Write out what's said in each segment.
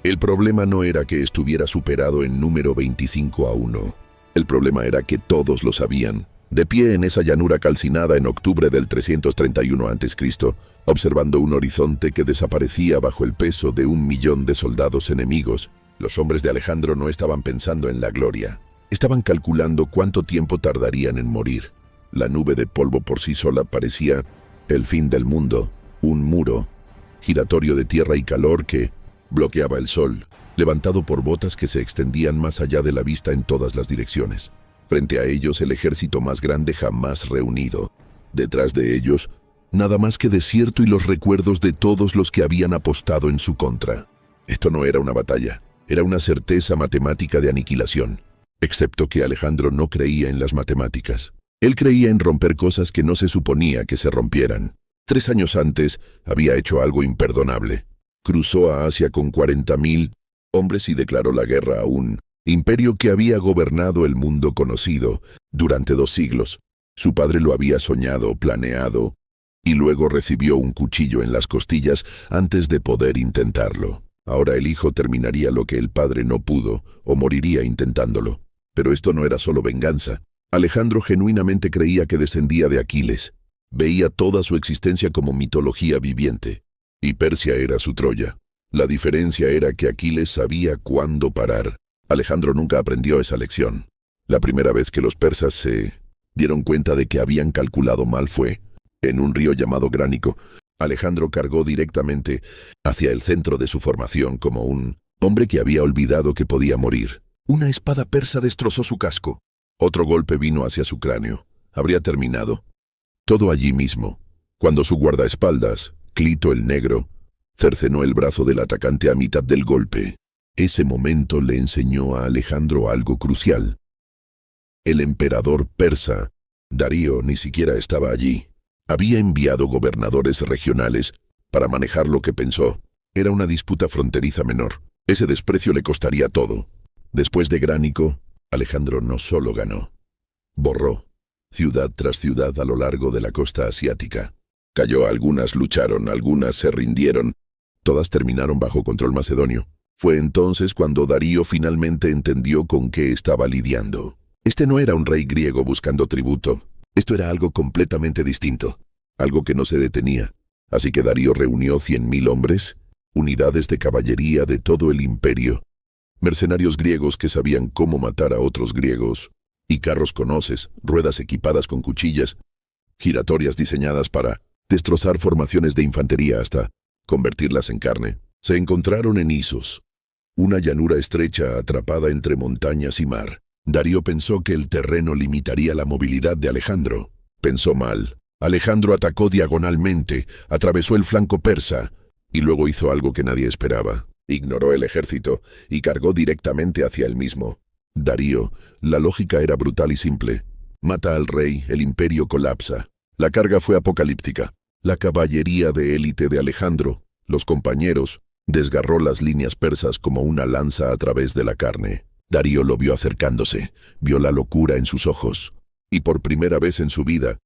El problema no era que estuviera superado en número 25-1. El problema era que todos lo sabían. De pie en esa llanura calcinada en octubre del 331 a.C., observando un horizonte que desaparecía bajo el peso de 1.000.000 de soldados enemigos, los hombres de Alejandro no estaban pensando en la gloria. Estaban calculando cuánto tiempo tardarían en morir. La nube de polvo por sí sola parecía el fin del mundo, un muro giratorio de tierra y calor que bloqueaba el sol, levantado por botas que se extendían más allá de la vista en todas las direcciones. Frente a ellos, el ejército más grande jamás reunido. Detrás de ellos, nada más que desierto y los recuerdos de todos los que habían apostado en su contra. Esto no era una batalla, era una certeza matemática de aniquilación. Excepto que Alejandro no creía en las matemáticas. Él creía en romper cosas que no se suponía que se rompieran. 3 años antes, había hecho algo imperdonable. Cruzó a Asia con 40.000 hombres y declaró la guerra a un imperio que había gobernado el mundo conocido durante 2 siglos. Su padre lo había soñado, planeado, y luego recibió un cuchillo en las costillas antes de poder intentarlo. Ahora el hijo terminaría lo que el padre no pudo, o moriría intentándolo. Pero esto no era solo venganza. Alejandro genuinamente creía que descendía de Aquiles. Veía toda su existencia como mitología viviente. Y Persia era su Troya. La diferencia era que Aquiles sabía cuándo parar. Alejandro nunca aprendió esa lección. La primera vez que los persas se dieron cuenta de que habían calculado mal fue en un río llamado Gránico. Alejandro cargó directamente hacia el centro de su formación como un hombre que había olvidado que podía morir. Una espada persa destrozó su casco. Otro golpe vino hacia su cráneo. Habría terminado. Todo allí mismo, cuando su guardaespaldas, Clito el Negro, cercenó el brazo del atacante a mitad del golpe. Ese momento le enseñó a Alejandro algo crucial. El emperador persa, Darío, ni siquiera estaba allí. Había enviado gobernadores regionales para manejar lo que pensó. Era una disputa fronteriza menor. Ese desprecio le costaría todo. Después de Gránico, Alejandro no solo ganó. Borró ciudad tras ciudad a lo largo de la costa asiática. Cayó, algunas lucharon, algunas se rindieron. Todas terminaron bajo control macedonio. Fue entonces cuando Darío finalmente entendió con qué estaba lidiando. Este no era un rey griego buscando tributo. Esto era algo completamente distinto, algo que no se detenía. Así que Darío reunió 100.000 hombres, unidades de caballería de todo el imperio, mercenarios griegos que sabían cómo matar a otros griegos, y carros con hoces, ruedas equipadas con cuchillas, giratorias diseñadas para destrozar formaciones de infantería hasta convertirlas en carne. Se encontraron en Isos, una llanura estrecha atrapada entre montañas y mar. Darío pensó que el terreno limitaría la movilidad de Alejandro. Pensó mal. Alejandro atacó diagonalmente, atravesó el flanco persa, y luego hizo algo que nadie esperaba. Ignoró el ejército y cargó directamente hacia él mismo. Darío, la lógica era brutal y simple. Mata al rey, el imperio colapsa. La carga fue apocalíptica. La caballería de élite de Alejandro, los compañeros, desgarró las líneas persas como una lanza a través de la carne. Darío lo vio acercándose, vio la locura en sus ojos, y por primera vez en su vida,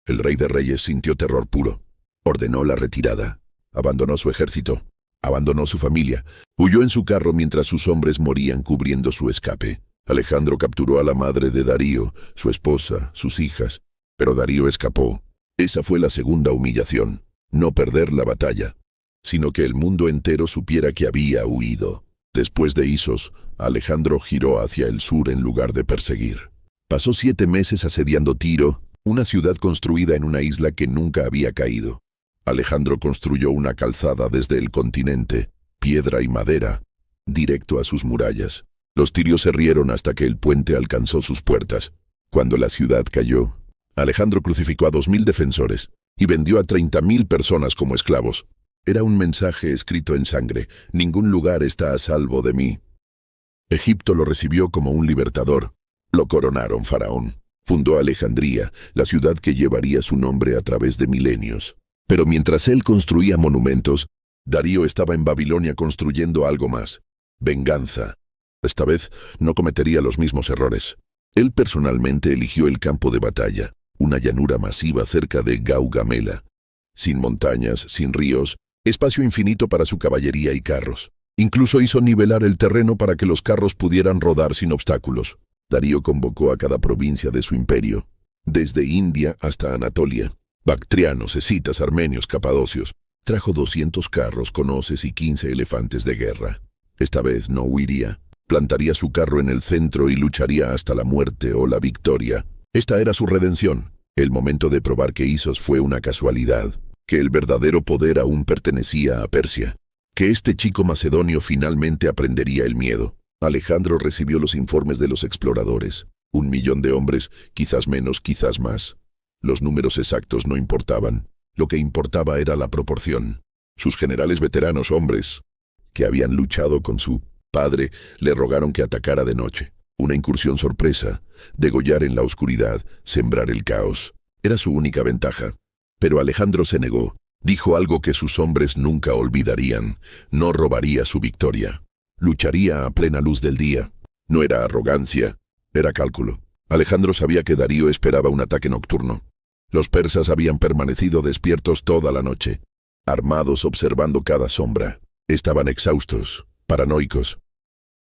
el rey de reyes sintió terror puro. Ordenó la retirada, abandonó su ejército, abandonó su familia, huyó en su carro mientras sus hombres morían cubriendo su escape. Alejandro capturó a la madre de Darío, su esposa, sus hijas, pero Darío escapó. Esa fue la segunda humillación, no perder la batalla, sino que el mundo entero supiera que había huido. Después de Isos, Alejandro giró hacia el sur en lugar de perseguir. Pasó 7 meses asediando Tiro, una ciudad construida en una isla que nunca había caído. Alejandro construyó una calzada desde el continente, piedra y madera, directo a sus murallas. Los tirios se rieron hasta que el puente alcanzó sus puertas. Cuando la ciudad cayó, Alejandro crucificó a 2.000 defensores y vendió a 30.000 personas como esclavos. Era un mensaje escrito en sangre: ningún lugar está a salvo de mí. Egipto lo recibió como un libertador. Lo coronaron faraón. Fundó Alejandría, la ciudad que llevaría su nombre a través de milenios. Pero mientras él construía monumentos, Darío estaba en Babilonia construyendo algo más: venganza. Esta vez no cometería los mismos errores. Él personalmente eligió el campo de batalla, una llanura masiva cerca de Gaugamela, sin montañas, sin ríos, espacio infinito para su caballería y carros. Incluso hizo nivelar el terreno para que los carros pudieran rodar sin obstáculos. Darío convocó a cada provincia de su imperio, desde India hasta Anatolia. Bactrianos, escitas, armenios, capadocios. Trajo 200 carros con hoces y 15 elefantes de guerra. Esta vez no huiría. Plantaría su carro en el centro y lucharía hasta la muerte o la victoria. Esta era su redención. El momento de probar que Isos fue una casualidad, que el verdadero poder aún pertenecía a Persia, que este chico macedonio finalmente aprendería el miedo. Alejandro recibió los informes de los exploradores. 1 millón de hombres, quizás menos, quizás más. Los números exactos no importaban. Lo que importaba era la proporción. Sus generales veteranos, hombres que habían luchado con su padre, le rogaron que atacara de noche. Una incursión sorpresa, degollar en la oscuridad, sembrar el caos. Era su única ventaja. Pero Alejandro se negó. Dijo algo que sus hombres nunca olvidarían. No robaría su victoria. Lucharía a plena luz del día. No era arrogancia, era cálculo. Alejandro sabía que Darío esperaba un ataque nocturno. Los persas habían permanecido despiertos toda la noche, armados observando cada sombra. Estaban exhaustos, paranoicos.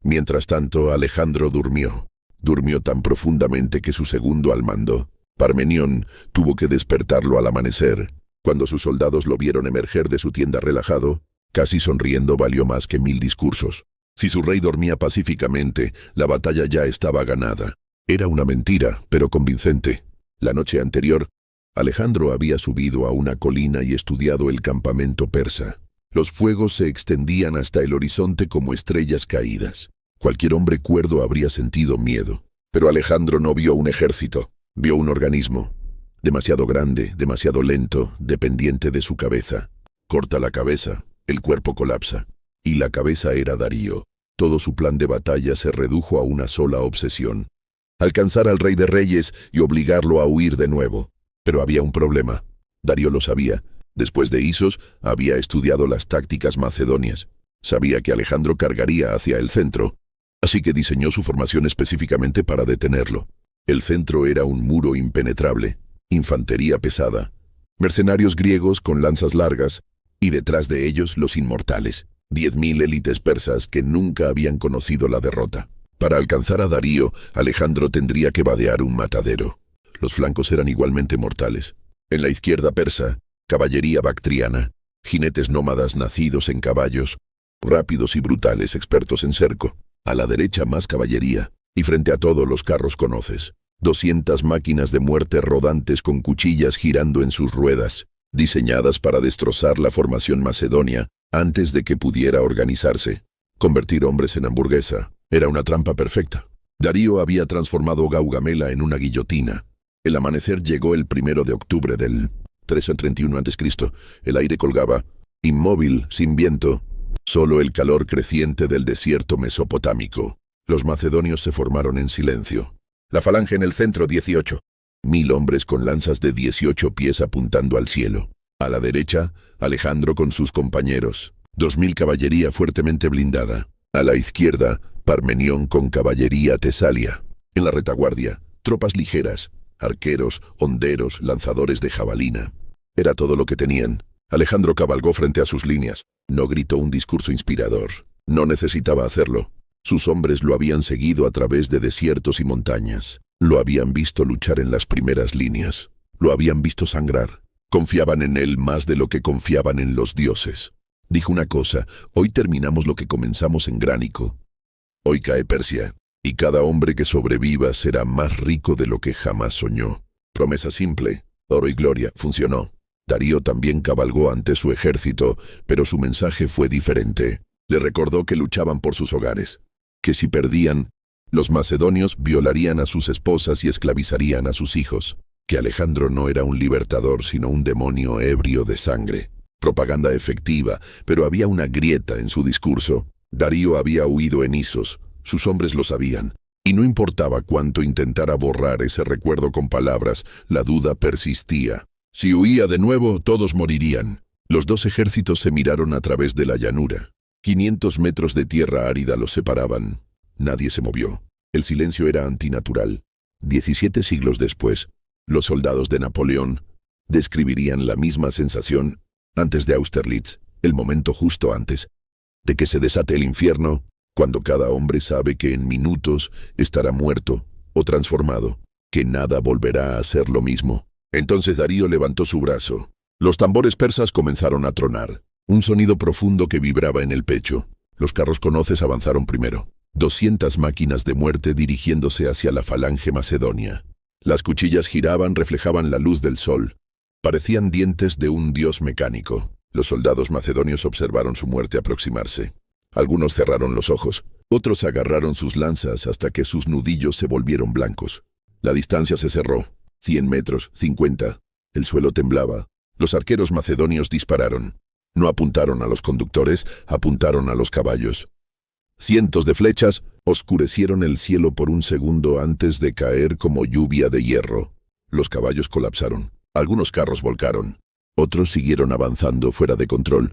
Mientras tanto, Alejandro durmió. Durmió tan profundamente que su segundo al mando, Parmenión, tuvo que despertarlo al amanecer. Cuando sus soldados lo vieron emerger de su tienda relajado, casi sonriendo, valió más que 1000 discursos. Si su rey dormía pacíficamente, la batalla ya estaba ganada. Era una mentira, pero convincente. La noche anterior, Alejandro había subido a una colina y estudiado el campamento persa. Los fuegos se extendían hasta el horizonte como estrellas caídas. Cualquier hombre cuerdo habría sentido miedo. Pero Alejandro no vio un ejército, vio un organismo. Demasiado grande, demasiado lento, dependiente de su cabeza. Corta la cabeza, el cuerpo colapsa. Y la cabeza era Darío. Todo su plan de batalla se redujo a una sola obsesión: alcanzar al rey de reyes y obligarlo a huir de nuevo. Pero había un problema. Darío lo sabía. Después de Isos, había estudiado las tácticas macedonias. Sabía que Alejandro cargaría hacia el centro, así que diseñó su formación específicamente para detenerlo. El centro era un muro impenetrable, infantería pesada, mercenarios griegos con lanzas largas, y detrás de ellos los inmortales, 10.000 élites persas que nunca habían conocido la derrota. Para alcanzar a Darío, Alejandro tendría que vadear un matadero. Los flancos eran igualmente mortales. En la izquierda persa, caballería bactriana, jinetes nómadas nacidos en caballos, rápidos y brutales, expertos en cerco. A la derecha más caballería, y frente a todo los carros con hoces. 200 máquinas de muerte rodantes con cuchillas girando en sus ruedas, diseñadas para destrozar la formación macedonia antes de que pudiera organizarse. Convertir hombres en hamburguesa era una trampa perfecta. Darío había transformado Gaugamela en una guillotina. El amanecer llegó el 1 de octubre del 331 a.C. El aire colgaba, inmóvil, sin viento, solo el calor creciente del desierto mesopotámico. Los macedonios se formaron en silencio. La falange en el centro, 18. 1000 hombres con lanzas de 18 pies apuntando al cielo. A la derecha, Alejandro con sus compañeros. 2000 caballería fuertemente blindada. A la izquierda, Parmenión con caballería tesalia. En la retaguardia, tropas ligeras, arqueros, honderos, lanzadores de jabalina. Era todo lo que tenían. Alejandro cabalgó frente a sus líneas. No gritó un discurso inspirador. No necesitaba hacerlo. Sus hombres lo habían seguido a través de desiertos y montañas. Lo habían visto luchar en las primeras líneas. Lo habían visto sangrar. Confiaban en él más de lo que confiaban en los dioses. Dijo una cosa: hoy terminamos lo que comenzamos en Gránico. Hoy cae Persia, y cada hombre que sobreviva será más rico de lo que jamás soñó. Promesa simple, oro y gloria, funcionó. Darío también cabalgó ante su ejército, pero su mensaje fue diferente. Le recordó que luchaban por sus hogares, que si perdían, los macedonios violarían a sus esposas y esclavizarían a sus hijos, que Alejandro no era un libertador sino un demonio ebrio de sangre. Propaganda efectiva, pero había una grieta en su discurso. Darío había huido en Isos, sus hombres lo sabían, y no importaba cuánto intentara borrar ese recuerdo con palabras, la duda persistía. Si huía de nuevo, todos morirían. Los dos ejércitos se miraron a través de la llanura. 500 metros de tierra árida los separaban. Nadie se movió. El silencio era antinatural. 17 siglos después, los soldados de Napoleón describirían la misma sensación antes de Austerlitz, el momento justo antes. de que se desate el infierno, cuando cada hombre sabe que en minutos estará muerto o transformado, que nada volverá a ser lo mismo. Entonces Darío levantó su brazo. Los tambores persas comenzaron a tronar, un sonido profundo que vibraba en el pecho. Los carros con hoces avanzaron primero. 200 máquinas de muerte dirigiéndose hacia la falange macedonia. Las cuchillas giraban, reflejaban la luz del sol. Parecían dientes de un dios mecánico. Los soldados macedonios observaron su muerte aproximarse. Algunos cerraron los ojos, otros agarraron sus lanzas hasta que sus nudillos se volvieron blancos. La distancia se cerró. 100 metros, 50. El suelo temblaba. Los arqueros macedonios dispararon. No apuntaron a los conductores, apuntaron a los caballos. Cientos de flechas oscurecieron el cielo por un segundo antes de caer como lluvia de hierro. Los caballos colapsaron. Algunos carros volcaron. Otros siguieron avanzando fuera de control,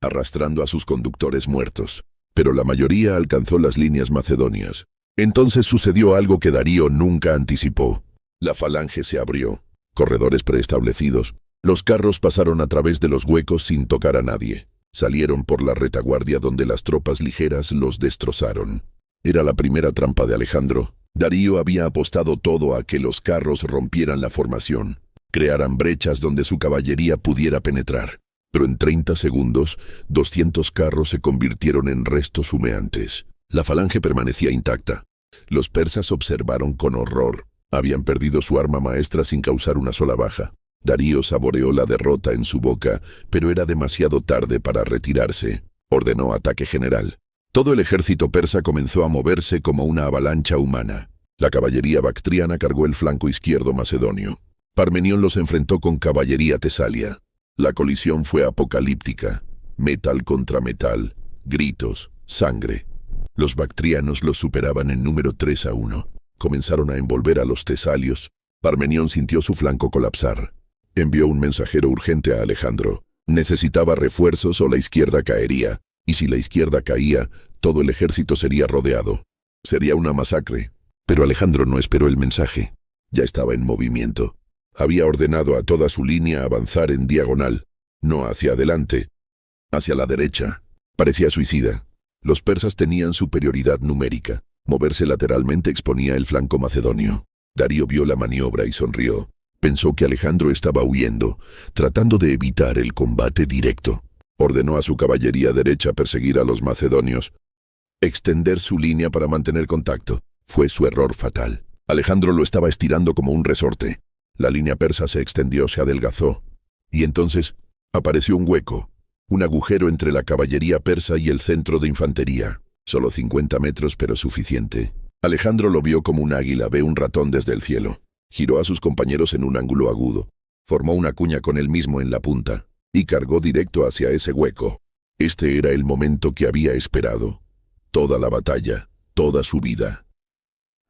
arrastrando a sus conductores muertos. Pero la mayoría alcanzó las líneas macedonias. Entonces sucedió algo que Darío nunca anticipó. La falange se abrió. Corredores preestablecidos. Los carros pasaron a través de los huecos sin tocar a nadie. Salieron por la retaguardia donde las tropas ligeras los destrozaron. Era la primera trampa de Alejandro. Darío había apostado todo a que los carros rompieran la formación, crearan brechas donde su caballería pudiera penetrar. Pero en 30 segundos, 200 carros se convirtieron en restos humeantes. La falange permanecía intacta. Los persas observaron con horror. Habían perdido su arma maestra sin causar una sola baja. Darío saboreó la derrota en su boca, pero era demasiado tarde para retirarse. Ordenó ataque general. Todo el ejército persa comenzó a moverse como una avalancha humana. La caballería bactriana cargó el flanco izquierdo macedonio. Parmenión los enfrentó con caballería tesalia. La colisión fue apocalíptica. Metal contra metal, gritos, sangre. Los bactrianos los superaban en número 3-1. Comenzaron a envolver a los tesalios. Parmenión sintió su flanco colapsar. Envió un mensajero urgente a Alejandro. Necesitaba refuerzos o la izquierda caería. Y si la izquierda caía, todo el ejército sería rodeado. Sería una masacre. Pero Alejandro no esperó el mensaje. Ya estaba en movimiento. Había ordenado a toda su línea avanzar en diagonal, no hacia adelante, hacia la derecha. Parecía suicida. Los persas tenían superioridad numérica. Moverse lateralmente exponía el flanco macedonio. Darío vio la maniobra y sonrió. Pensó que Alejandro estaba huyendo, tratando de evitar el combate directo. Ordenó a su caballería derecha perseguir a los macedonios, extender su línea para mantener contacto. Fue su error fatal. Alejandro lo estaba estirando como un resorte. La línea persa se extendió, se adelgazó. Y entonces apareció un hueco, un agujero entre la caballería persa y el centro de infantería. Solo 50 metros, pero suficiente. Alejandro lo vio como un águila ve un ratón desde el cielo. Giró a sus compañeros en un ángulo agudo. Formó una cuña con él mismo en la punta y cargó directo hacia ese hueco. Este era el momento que había esperado. Toda la batalla, toda su vida.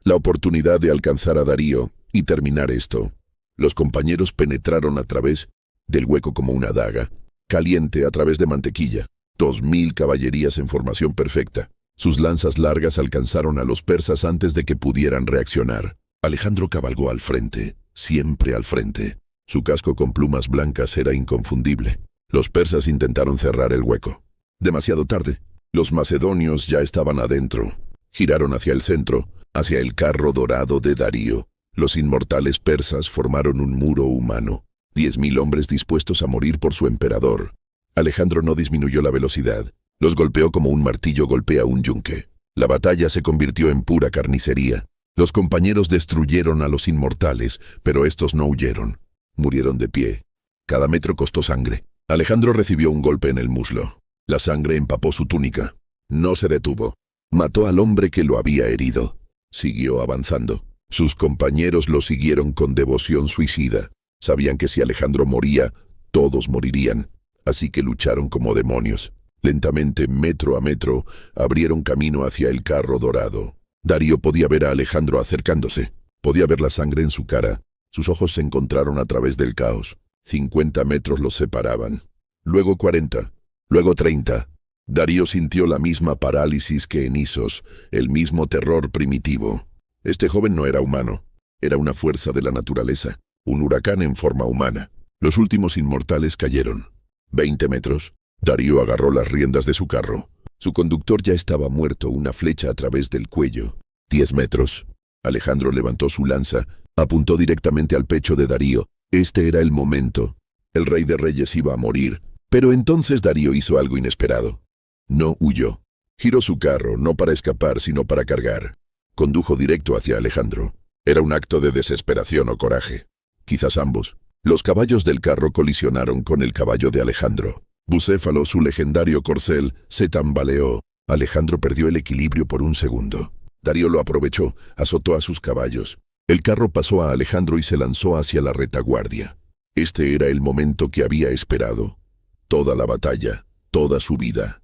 La oportunidad de alcanzar a Darío y terminar esto. Los compañeros penetraron a través del hueco como una daga, caliente a través de mantequilla. 2000 caballerías en formación perfecta. Sus lanzas largas alcanzaron a los persas antes de que pudieran reaccionar. Alejandro cabalgó al frente, siempre al frente. Su casco con plumas blancas era inconfundible. Los persas intentaron cerrar el hueco. Demasiado tarde. Los macedonios ya estaban adentro. Giraron hacia el centro, hacia el carro dorado de Darío. Los inmortales persas formaron un muro humano. 10.000 hombres dispuestos a morir por su emperador. Alejandro no disminuyó la velocidad. Los golpeó como un martillo golpea un yunque. La batalla se convirtió en pura carnicería. Los compañeros destruyeron a los inmortales, pero estos no huyeron. Murieron de pie. Cada metro costó sangre. Alejandro recibió un golpe en el muslo. La sangre empapó su túnica. No se detuvo. Mató al hombre que lo había herido. Siguió avanzando. Sus compañeros lo siguieron con devoción suicida. Sabían que si Alejandro moría, todos morirían. Así que lucharon como demonios. Lentamente, metro a metro, abrieron camino hacia el carro dorado. Darío podía ver a Alejandro acercándose. Podía ver la sangre en su cara. Sus ojos se encontraron a través del caos. 50 metros los separaban. Luego 40. Luego 30. Darío sintió la misma parálisis que en Isos, el mismo terror primitivo. Este joven no era humano. Era una fuerza de la naturaleza. Un huracán en forma humana. Los últimos inmortales cayeron. 20 metros. Darío agarró las riendas de su carro. Su conductor ya estaba muerto, una flecha a través del cuello. 10 metros. Alejandro levantó su lanza, apuntó directamente al pecho de Darío. Este era el momento. El rey de reyes iba a morir. Pero entonces Darío hizo algo inesperado. No huyó. Giró su carro, no para escapar, sino para cargar. Condujo directo hacia Alejandro. Era un acto de desesperación o coraje. Quizás ambos. Los caballos del carro colisionaron con el caballo de Alejandro. Bucéfalo, su legendario corcel, se tambaleó. Alejandro perdió el equilibrio por un segundo. Darío lo aprovechó, azotó a sus caballos. El carro pasó a Alejandro y se lanzó hacia la retaguardia. Este era el momento que había esperado. Toda la batalla, toda su vida.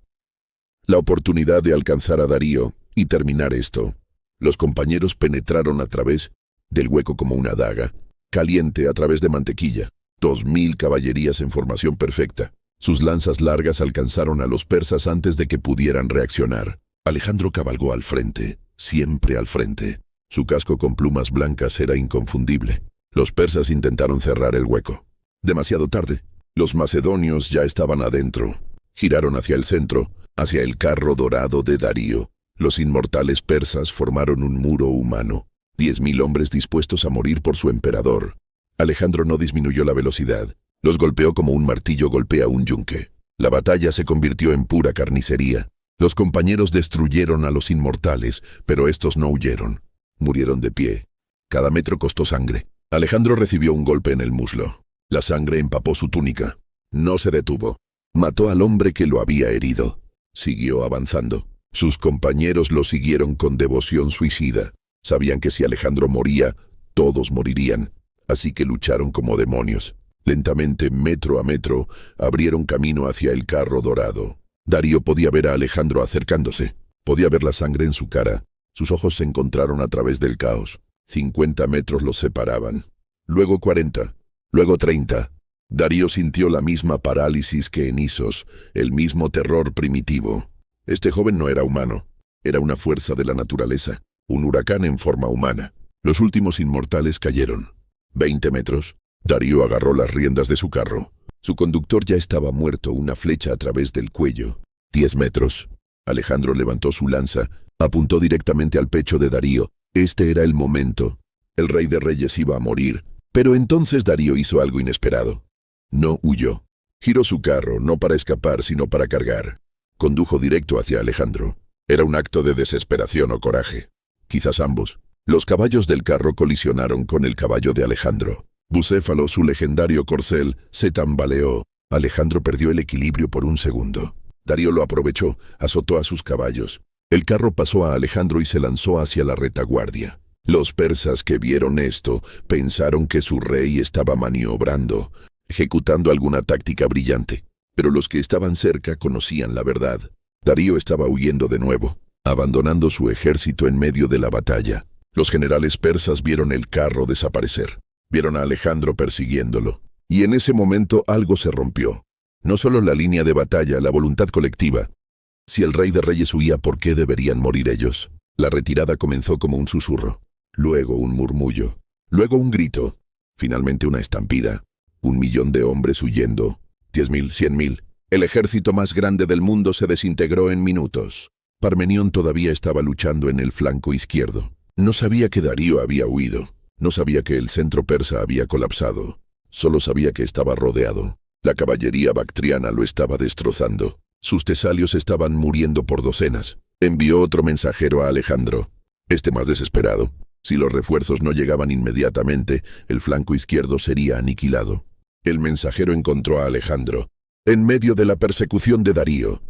La oportunidad de alcanzar a Darío y terminar esto. Los compañeros penetraron a través del hueco como una daga, caliente a través de mantequilla. 2000 caballerías en formación perfecta. Sus lanzas largas alcanzaron a los persas antes de que pudieran reaccionar. Alejandro cabalgó al frente, siempre al frente. Su casco con plumas blancas era inconfundible. Los persas intentaron cerrar el hueco. Demasiado tarde. Los macedonios ya estaban adentro. Giraron hacia el centro, hacia el carro dorado de Darío. Los inmortales persas formaron un muro humano. 10.000 hombres dispuestos a morir por su emperador. Alejandro no disminuyó la velocidad. Los golpeó como un martillo golpea un yunque. La batalla se convirtió en pura carnicería. Los compañeros destruyeron a los inmortales, pero estos no huyeron. Murieron de pie. Cada metro costó sangre. Alejandro recibió un golpe en el muslo. La sangre empapó su túnica. No se detuvo. Mató al hombre que lo había herido. Siguió avanzando. Sus compañeros lo siguieron con devoción suicida. Sabían que si Alejandro moría, todos morirían. Así que lucharon como demonios. Lentamente, metro a metro, abrieron camino hacia el carro dorado. Darío podía ver a Alejandro acercándose. Podía ver la sangre en su cara. Sus ojos se encontraron a través del caos. 50 metros los separaban. Luego 40. Luego 30. Darío sintió la misma parálisis que en Isos, el mismo terror primitivo. Este joven no era humano. Era una fuerza de la naturaleza. Un huracán en forma humana. Los últimos inmortales cayeron. 20 metros. Darío agarró las riendas de su carro. Su conductor ya estaba muerto, una flecha a través del cuello. 10 metros. Alejandro levantó su lanza, apuntó directamente al pecho de Darío. Este era el momento. El rey de reyes iba a morir. Pero entonces Darío hizo algo inesperado. No huyó. Giró su carro, no para escapar, sino para cargar. Condujo directo hacia Alejandro. Era un acto de desesperación o coraje. Quizás ambos. Los caballos del carro colisionaron con el caballo de Alejandro. Bucéfalo, su legendario corcel, se tambaleó. Alejandro perdió el equilibrio por un segundo. Darío lo aprovechó, azotó a sus caballos. El carro pasó a Alejandro y se lanzó hacia la retaguardia. Los persas que vieron esto pensaron que su rey estaba maniobrando, ejecutando alguna táctica brillante. Pero los que estaban cerca conocían la verdad. Darío estaba huyendo de nuevo, abandonando su ejército en medio de la batalla. Los generales persas vieron el carro desaparecer. Vieron a Alejandro persiguiéndolo. Y en ese momento algo se rompió. No solo la línea de batalla, la voluntad colectiva. Si el rey de reyes huía, ¿por qué deberían morir ellos? La retirada comenzó como un susurro. Luego un murmullo. Luego un grito. Finalmente una estampida. 1.000.000 de hombres huyendo. 10.000, 100.000. El ejército más grande del mundo se desintegró en minutos. Parmenión todavía estaba luchando en el flanco izquierdo. No sabía que Darío había huido. No sabía que el centro persa había colapsado. Solo sabía que estaba rodeado. La caballería bactriana lo estaba destrozando. Sus tesalios estaban muriendo por docenas. Envió otro mensajero a Alejandro. Este más desesperado. Si los refuerzos no llegaban inmediatamente, el flanco izquierdo sería aniquilado. El mensajero encontró a Alejandro. En medio de la persecución de Darío.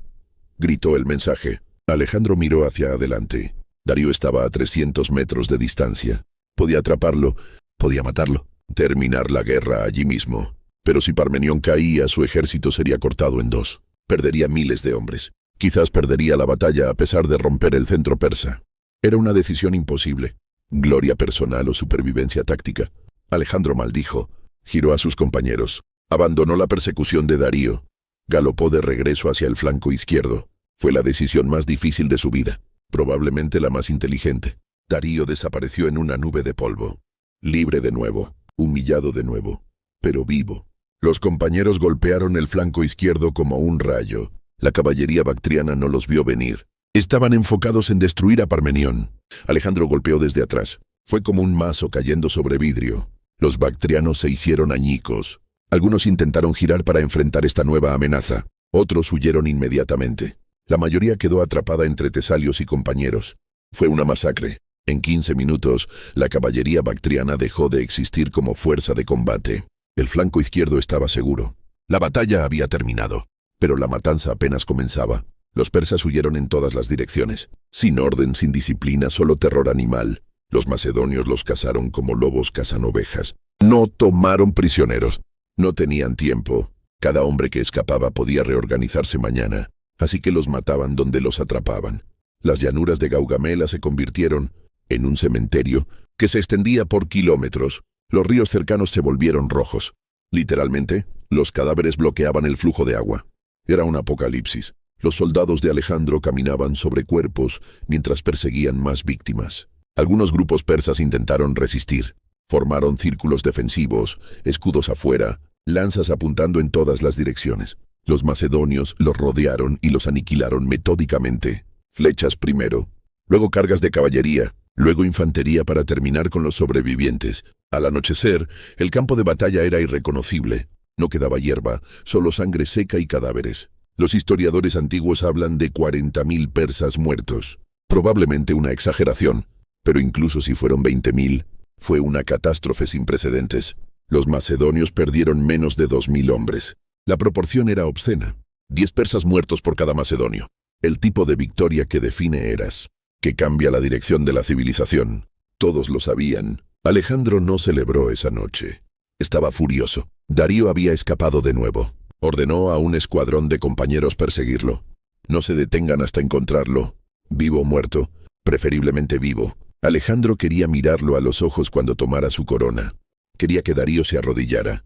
Gritó el mensaje. Alejandro miró hacia adelante. Darío estaba a 300 metros de distancia. Podía atraparlo, podía matarlo, terminar la guerra allí mismo. Pero si Parmenión caía, su ejército sería cortado en dos. Perdería miles de hombres. Quizás perdería la batalla a pesar de romper el centro persa. Era una decisión imposible. Gloria personal o supervivencia táctica. Alejandro maldijo. Giró a sus compañeros. Abandonó la persecución de Darío. Galopó de regreso hacia el flanco izquierdo. Fue la decisión más difícil de su vida. Probablemente la más inteligente. Darío desapareció en una nube de polvo. Libre de nuevo. Humillado de nuevo. Pero vivo. Los compañeros golpearon el flanco izquierdo como un rayo. La caballería bactriana no los vio venir. Estaban enfocados en destruir a Parmenión. Alejandro golpeó desde atrás. Fue como un mazo cayendo sobre vidrio. Los bactrianos se hicieron añicos. Algunos intentaron girar para enfrentar esta nueva amenaza. Otros huyeron inmediatamente. La mayoría quedó atrapada entre tesalios y compañeros. Fue una masacre. En 15 minutos, la caballería bactriana dejó de existir como fuerza de combate. El flanco izquierdo estaba seguro. La batalla había terminado, pero la matanza apenas comenzaba. Los persas huyeron en todas las direcciones. Sin orden, sin disciplina, solo terror animal. Los macedonios los cazaron como lobos cazan ovejas. No tomaron prisioneros. No tenían tiempo. Cada hombre que escapaba podía reorganizarse mañana, así que los mataban donde los atrapaban. Las llanuras de Gaugamela se convirtieron en un cementerio que se extendía por kilómetros. Los ríos cercanos se volvieron rojos. Literalmente, los cadáveres bloqueaban el flujo de agua. Era un apocalipsis. Los soldados de Alejandro caminaban sobre cuerpos mientras perseguían más víctimas. Algunos grupos persas intentaron resistir. Formaron círculos defensivos, escudos afuera, lanzas apuntando en todas las direcciones. Los macedonios los rodearon y los aniquilaron metódicamente. Flechas primero, luego cargas de caballería, luego infantería para terminar con los sobrevivientes. Al anochecer, el campo de batalla era irreconocible. No quedaba hierba, solo sangre seca y cadáveres. Los historiadores antiguos hablan de 40.000 persas muertos. Probablemente una exageración, pero incluso si fueron 20.000, fue una catástrofe sin precedentes. Los macedonios perdieron menos de 2.000 hombres. La proporción era obscena. 10 persas muertos por cada macedonio. El tipo de victoria que define eras, que cambia la dirección de la civilización. Todos lo sabían. Alejandro no celebró esa noche. Estaba furioso. Darío había escapado de nuevo. Ordenó a un escuadrón de compañeros perseguirlo. No se detengan hasta encontrarlo, vivo o muerto, preferiblemente vivo. Alejandro quería mirarlo a los ojos cuando tomara su corona. Quería que Darío se arrodillara,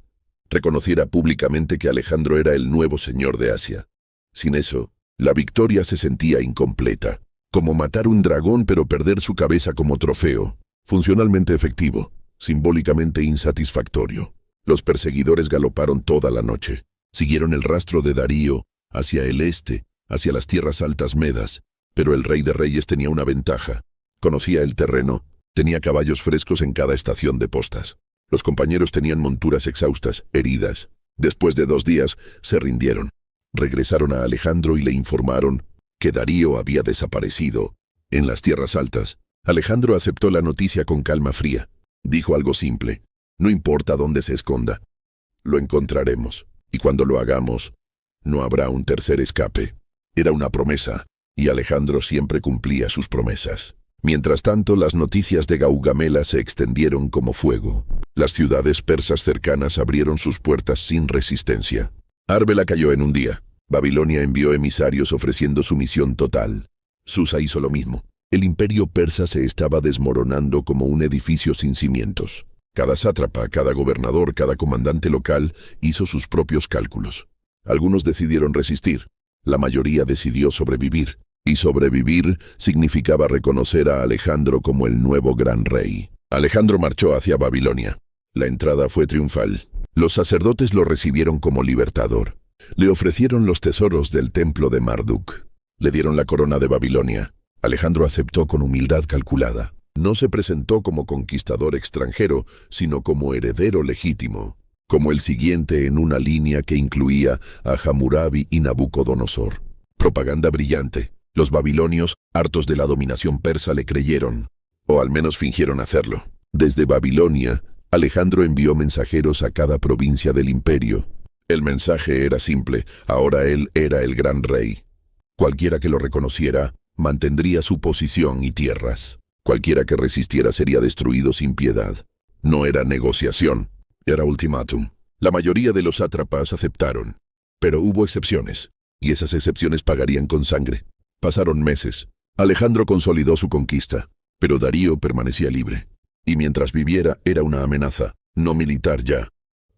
reconociera públicamente que Alejandro era el nuevo señor de Asia. Sin eso, la victoria se sentía incompleta, como matar un dragón pero perder su cabeza como trofeo, funcionalmente efectivo, simbólicamente insatisfactorio. Los perseguidores galoparon toda la noche. Siguieron el rastro de Darío hacia el este, hacia las tierras altas medas, pero el rey de reyes tenía una ventaja. Conocía el terreno, tenía caballos frescos en cada estación de postas. Los compañeros tenían monturas exhaustas, heridas. Después de 2 días, se rindieron. Regresaron a Alejandro y le informaron que Darío había desaparecido en las tierras altas. Alejandro aceptó la noticia con calma fría. Dijo algo simple: no importa dónde se esconda, lo encontraremos. Y cuando lo hagamos, no habrá un tercer escape. Era una promesa, y Alejandro siempre cumplía sus promesas. Mientras tanto, las noticias de Gaugamela se extendieron como fuego. Las ciudades persas cercanas abrieron sus puertas sin resistencia. Arbela cayó en un día. Babilonia envió emisarios ofreciendo sumisión total. Susa hizo lo mismo. El imperio persa se estaba desmoronando como un edificio sin cimientos. Cada sátrapa, cada gobernador, cada comandante local hizo sus propios cálculos. Algunos decidieron resistir. La mayoría decidió sobrevivir. Y sobrevivir significaba reconocer a Alejandro como el nuevo gran rey. Alejandro marchó hacia Babilonia. La entrada fue triunfal. Los sacerdotes lo recibieron como libertador. Le ofrecieron los tesoros del templo de Marduk. Le dieron la corona de Babilonia. Alejandro aceptó con humildad calculada. No se presentó como conquistador extranjero, sino como heredero legítimo, como el siguiente en una línea que incluía a Hammurabi y Nabucodonosor. Propaganda brillante. Los babilonios, hartos de la dominación persa, le creyeron, o al menos fingieron hacerlo. Desde Babilonia, Alejandro envió mensajeros a cada provincia del imperio. El mensaje era simple: ahora él era el gran rey. Cualquiera que lo reconociera, mantendría su posición y tierras. Cualquiera que resistiera sería destruido sin piedad. No era negociación, era ultimátum. La mayoría de los sátrapas aceptaron, pero hubo excepciones, y esas excepciones pagarían con sangre. Pasaron meses. Alejandro consolidó su conquista, pero Darío permanecía libre. Y mientras viviera era una amenaza, no militar ya.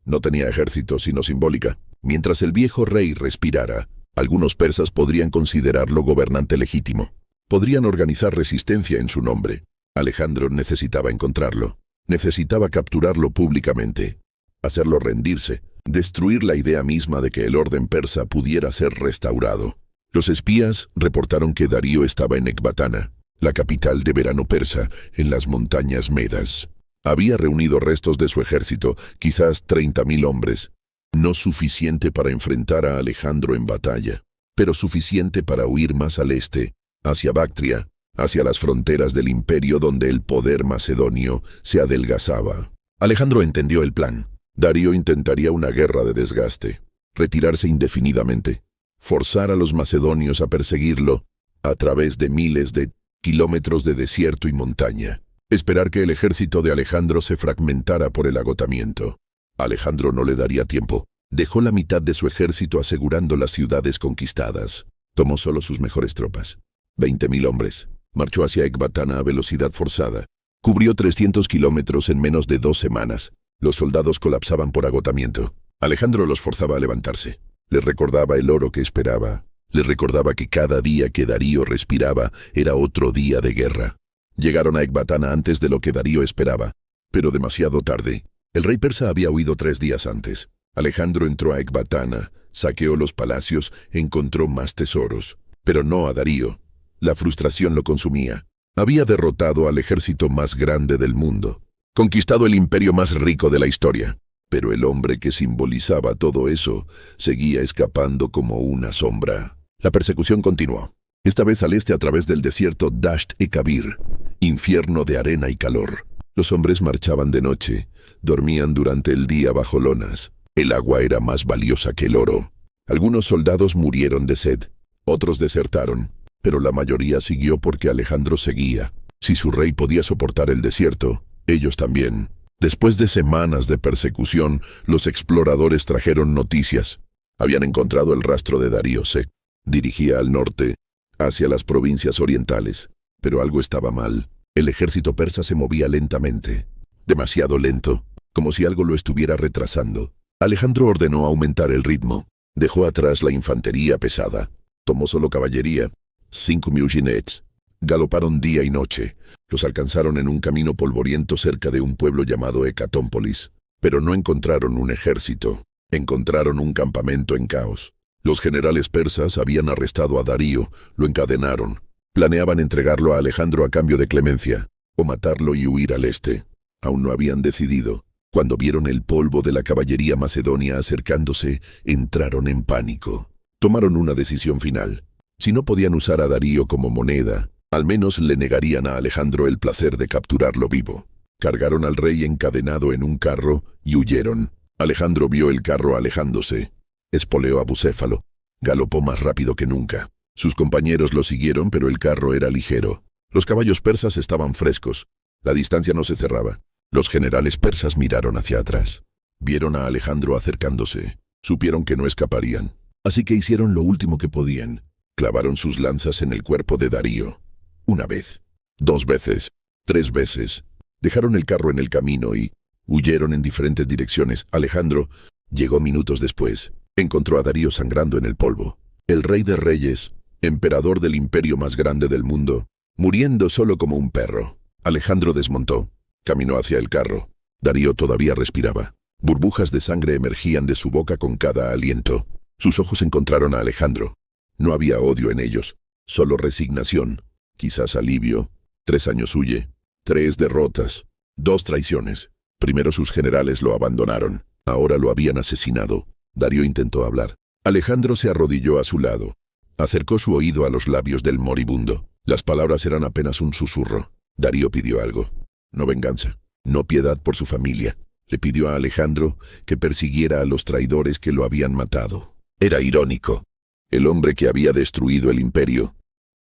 No tenía ejército, sino simbólica. Mientras el viejo rey respirara, algunos persas podrían considerarlo gobernante legítimo. Podrían organizar resistencia en su nombre. Alejandro necesitaba encontrarlo. Necesitaba capturarlo públicamente. Hacerlo rendirse. destruir la idea misma de que el orden persa pudiera ser restaurado. Los espías reportaron que Darío estaba en Ecbatana, la capital de verano persa, en las montañas Medas. Había reunido restos de su ejército, quizás 30.000 hombres. No suficiente para enfrentar a Alejandro en batalla, pero suficiente para huir más al este, hacia Bactria, hacia las fronteras del imperio donde el poder macedonio se adelgazaba. Alejandro entendió el plan. Darío intentaría una guerra de desgaste, retirarse indefinidamente, forzar a los macedonios a perseguirlo a través de miles de kilómetros de desierto y montaña, esperar que el ejército de Alejandro se fragmentara por el agotamiento. Alejandro no le daría tiempo. Dejó la mitad de su ejército asegurando las ciudades conquistadas. Tomó solo sus mejores tropas, 20.000 hombres. Marchó hacia Ecbatana a velocidad forzada. Cubrió 300 kilómetros en menos de 2 semanas. Los soldados colapsaban por agotamiento. Alejandro los forzaba a levantarse. Les recordaba el oro que esperaba. Les recordaba que cada día que Darío respiraba era otro día de guerra. Llegaron a Ecbatana antes de lo que Darío esperaba, pero demasiado tarde. El rey persa había huido 3 días antes. Alejandro entró a Ecbatana, saqueó los palacios, encontró más tesoros, pero no a Darío. La frustración lo consumía. Había derrotado al ejército más grande del mundo, conquistado el imperio más rico de la historia, pero el hombre que simbolizaba todo eso seguía escapando como una sombra. La persecución continuó, esta vez al este a través del desierto Dasht-e-Kabir, infierno de arena y calor. Los hombres marchaban de noche, dormían durante el día bajo lonas. El agua era más valiosa que el oro. Algunos soldados murieron de sed, otros desertaron, pero la mayoría siguió porque Alejandro seguía. Si su rey podía soportar el desierto, ellos también. Después de semanas de persecución, los exploradores trajeron noticias. Habían encontrado el rastro de Darío. Se dirigía al norte, hacia las provincias orientales. Pero algo estaba mal. El ejército persa se movía lentamente. Demasiado lento, como si algo lo estuviera retrasando. Alejandro ordenó aumentar el ritmo. Dejó atrás la infantería pesada. Tomó solo caballería. 5.000 jinets. Galoparon día y noche. Los alcanzaron en un camino polvoriento cerca de un pueblo llamado Hecatómpolis. Pero no encontraron un ejército. Encontraron un campamento en caos. Los generales persas habían arrestado a Darío, lo encadenaron. Planeaban entregarlo a Alejandro a cambio de clemencia, o matarlo y huir al este. Aún no habían decidido. Cuando vieron el polvo de la caballería macedonia acercándose, entraron en pánico. Tomaron una decisión final. Si no podían usar a Darío como moneda, al menos le negarían a Alejandro el placer de capturarlo vivo. Cargaron al rey encadenado en un carro y huyeron. Alejandro vio el carro alejándose. Espoleó a Bucéfalo. Galopó más rápido que nunca. Sus compañeros lo siguieron, pero el carro era ligero. Los caballos persas estaban frescos. La distancia no se cerraba. Los generales persas miraron hacia atrás. Vieron a Alejandro acercándose. Supieron que no escaparían. Así que hicieron lo último que podían. Clavaron sus lanzas en el cuerpo de Darío. 1 vez, 2 veces, 3 veces. Dejaron el carro en el camino y huyeron en diferentes direcciones. Alejandro llegó minutos después. Encontró a Darío sangrando en el polvo. El rey de reyes, emperador del imperio más grande del mundo, muriendo solo como un perro. Alejandro desmontó. Caminó hacia el carro. Darío todavía respiraba. Burbujas de sangre emergían de su boca con cada aliento. Sus ojos encontraron a Alejandro. No había odio en ellos, solo resignación, quizás alivio. 3 años huye, 3 derrotas, 2 traiciones. Primero sus generales lo abandonaron, ahora lo habían asesinado. Darío intentó hablar. Alejandro se arrodilló a su lado. Acercó su oído a los labios del moribundo. Las palabras eran apenas un susurro. Darío pidió algo. No venganza, no piedad por su familia. Le pidió a Alejandro que persiguiera a los traidores que lo habían matado. Era irónico. El hombre que había destruido el imperio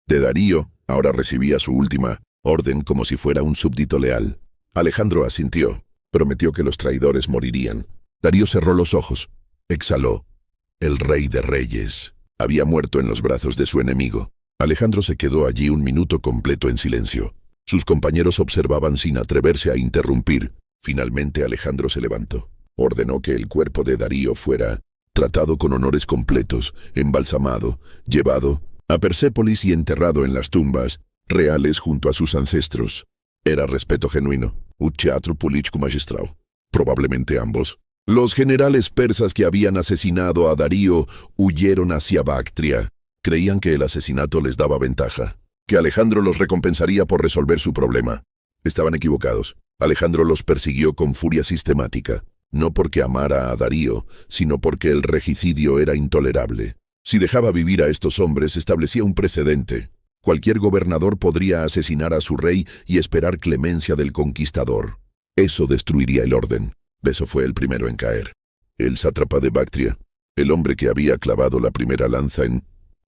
de Darío ahora recibía su última orden como si fuera un súbdito leal. Alejandro asintió. Prometió que los traidores morirían. Darío cerró los ojos. Exhaló. El rey de reyes había muerto en los brazos de su enemigo. Alejandro se quedó allí 1 minuto completo en silencio. Sus compañeros observaban sin atreverse a interrumpir. Finalmente Alejandro se levantó. Ordenó que el cuerpo de Darío fuera tratado con honores completos, embalsamado, llevado a Persépolis y enterrado en las tumbas reales junto a sus ancestros. Era respeto genuino, un teatro político magistral. Probablemente ambos Los generales persas que habían asesinado a Darío huyeron hacia Bactria. Creían que el asesinato les daba ventaja, que Alejandro los recompensaría por resolver su problema. Estaban equivocados. Alejandro los persiguió con furia sistemática, no porque amara a Darío, sino porque el regicidio era intolerable. Si dejaba vivir a estos hombres, establecía un precedente. Cualquier gobernador podría asesinar a su rey y esperar clemencia del conquistador. Eso destruiría el orden. Beso fue el primero en caer. El sátrapa de Bactria, el hombre que había clavado la primera lanza en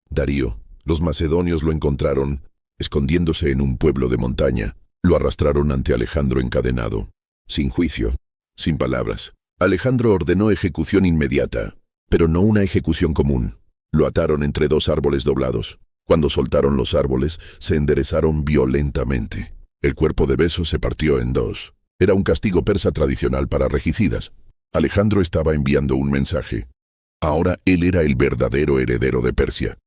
Darío. Los macedonios lo encontraron escondiéndose en un pueblo de montaña. Lo arrastraron ante Alejandro encadenado, sin juicio, sin palabras. Alejandro ordenó ejecución inmediata, pero no una ejecución común. Lo ataron entre dos árboles doblados. Cuando soltaron los árboles, se enderezaron violentamente. El cuerpo de Beso se partió en dos. Era un castigo persa tradicional para regicidas. Alejandro estaba enviando un mensaje. Ahora él era el verdadero heredero de Persia.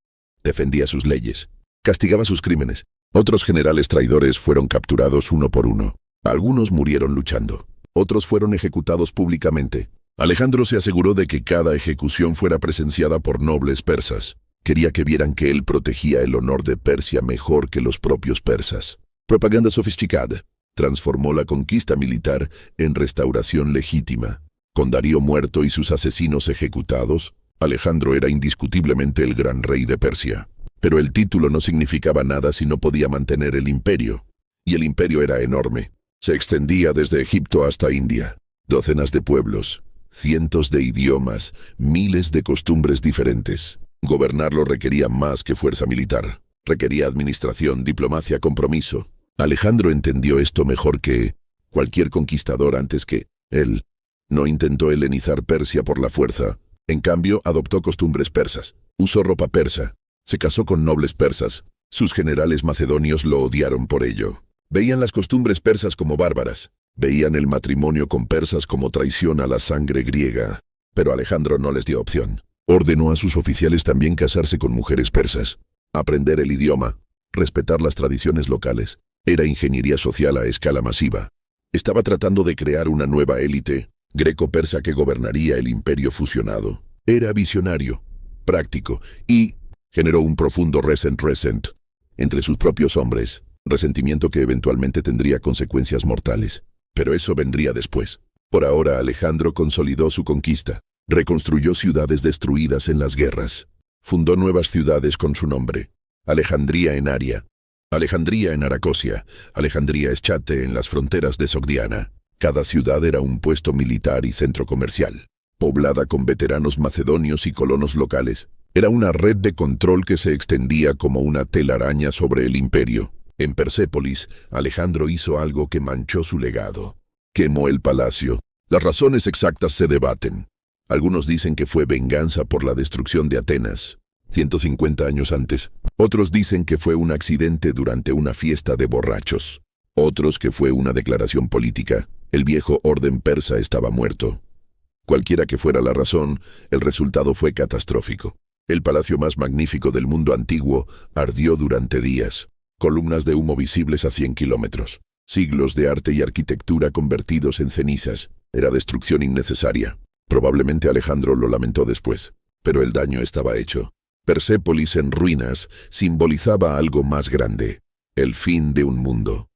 Defendía sus leyes. Castigaba sus crímenes. Otros generales traidores fueron capturados uno por uno. Algunos murieron luchando. Otros fueron ejecutados públicamente. Alejandro se aseguró de que cada ejecución fuera presenciada por nobles persas. Quería que vieran que él protegía el honor de Persia mejor que los propios persas. Propaganda sofisticada. Transformó la conquista militar en restauración legítima. Con Darío muerto y sus asesinos ejecutados, Alejandro era indiscutiblemente el gran rey de Persia. Pero el título no significaba nada si no podía mantener el imperio. Y el imperio era enorme. Se extendía desde Egipto hasta India. Docenas de pueblos, cientos de idiomas, miles de costumbres diferentes. Gobernarlo requería más que fuerza militar. Requería administración, diplomacia, compromiso. Alejandro entendió esto mejor que cualquier conquistador antes que él. No intentó helenizar Persia por la fuerza. En cambio, adoptó costumbres persas. Usó ropa persa. Se casó con nobles persas. Sus generales macedonios lo odiaron por ello. Veían las costumbres persas como bárbaras. Veían el matrimonio con persas como traición a la sangre griega. Pero Alejandro no les dio opción. Ordenó a sus oficiales también casarse con mujeres persas. Aprender el idioma. Respetar las tradiciones locales. Era ingeniería social a escala masiva. Estaba tratando de crear una nueva élite greco-persa que gobernaría el imperio fusionado. Era visionario, práctico y generó un profundo resent entre sus propios hombres, resentimiento que eventualmente tendría consecuencias mortales. Pero eso vendría después. Por ahora Alejandro consolidó su conquista, reconstruyó ciudades destruidas en las guerras, fundó nuevas ciudades con su nombre: Alejandría en Aria, Alejandría en Aracosia, Alejandría Eschate en las fronteras de Sogdiana. Cada ciudad era un puesto militar y centro comercial, poblada con veteranos macedonios y colonos locales. Era una red de control que se extendía como una telaraña sobre el imperio. En Persépolis, Alejandro hizo algo que manchó su legado. Quemó el palacio. Las razones exactas se debaten. Algunos dicen que fue venganza por la destrucción de Atenas, 150 años antes. Otros dicen que fue un accidente durante una fiesta de borrachos. Otros que fue una declaración política. El viejo orden persa estaba muerto. Cualquiera que fuera la razón, el resultado fue catastrófico. El palacio más magnífico del mundo antiguo ardió durante días. Columnas de humo visibles a 100 kilómetros. Siglos de arte y arquitectura convertidos en cenizas. Era destrucción innecesaria. Probablemente Alejandro lo lamentó después, pero el daño estaba hecho. Persépolis en ruinas simbolizaba algo más grande: el fin de un mundo.